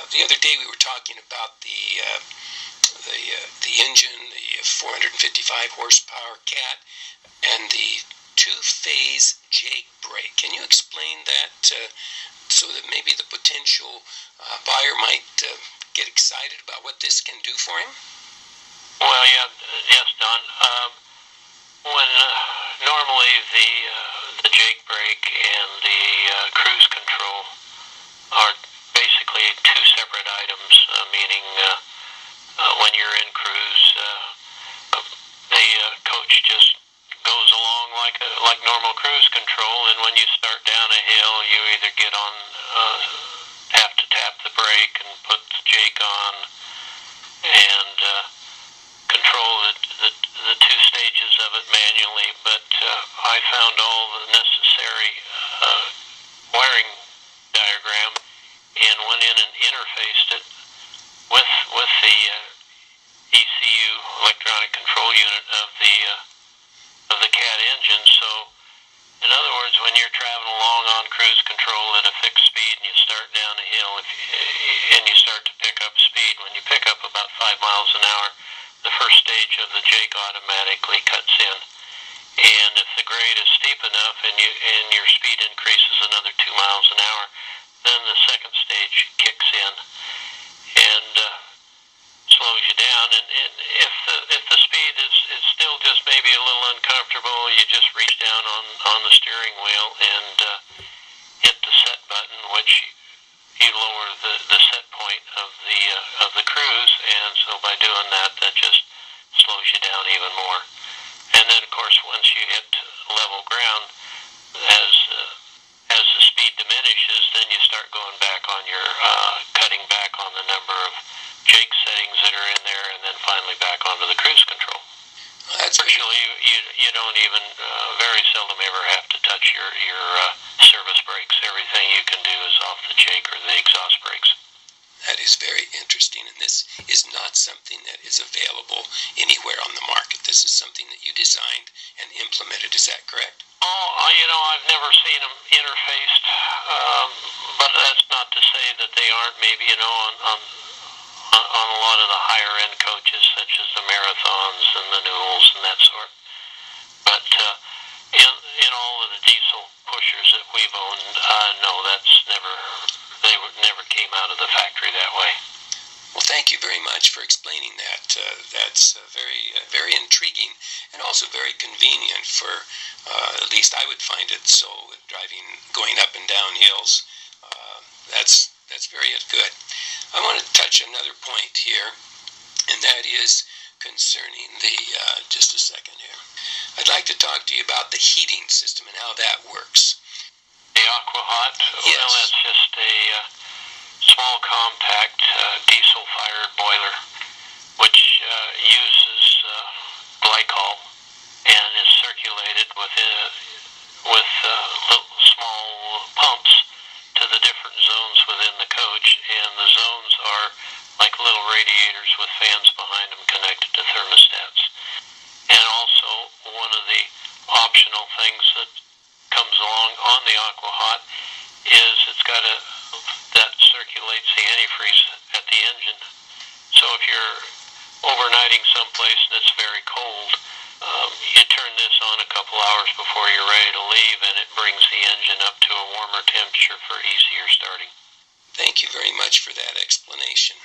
The other day we were talking about the engine, the 455 horsepower Cat, and the two-phase Jake brake. Can you explain that so that maybe the potential buyer might get excited about what this can do for him? Well, yes, Don. When normally the Jake brake and the cruise control are basically two separate items, meaning when you're in cruise, the coach just goes along like normal cruise control, and when you start down a hill, you either get on have to tap the brake and put the Jake on and control the two stages of it manually. But I found all the necessary wiring diagram and went in and interfaced it with the ECU, electronic control unit of the Cat engine. So in other words, when you're traveling along on cruise control at a fixed speed and you start down a hill and you start to pick up speed, when you pick up about 5 miles an hour, the first stage of the Jake automatically cuts in. And if the grade is steep enough and your speed increases another 2 miles an hour, then the second stage kicks in and slows you down. And if the speed is still just maybe a little uncomfortable, you just reach down on the steering wheel and hit the set button, which you lower the set point of the cruise, and so by doing that just slows you down even more. And then of course once you hit level ground, as the speed diminishes, then you start going back on your cutting back on the number of Jake settings that are in there, and then finally back onto the cruise control. Virtually you don't even very seldom ever have to touch your service brakes. Everything you can do is off the Jake or the exhaust brakes. That is very interesting, and this is not something that is available anywhere on the market. This is something that you designed and implemented. Is that correct? Oh, I've never seen them interfaced, but that's not to say that they aren't. Maybe on a lot of the higher end coaches, such as the Marathons and the Newells and that sort. But in all of the diesel pushers that we've owned, no, they never came out of the factory that way. Well, thank you very much for explaining that. That's very intriguing and also very convenient for, at least I would find it so, going up and down hills. That's very good. I want to touch another point here, and that is concerning just a second here. I'd like to talk to you about the heating system and how that works. The AquaHot? Yes. Well, that's just a small, compact diesel-fired boiler, which uses glycol and is circulated with little small pumps to the different zones within the coach, and the zones are like little radiators with fans behind them connected to thermostats. And also, one of the optional things that comes along on the AquaHot is it's got that circulates the antifreeze at the engine. So if you're overnighting someplace and it's very cold, you turn this on a couple hours before you're ready to leave, and it brings the engine up to a warmer temperature for easier starting. Thank you very much for that explanation.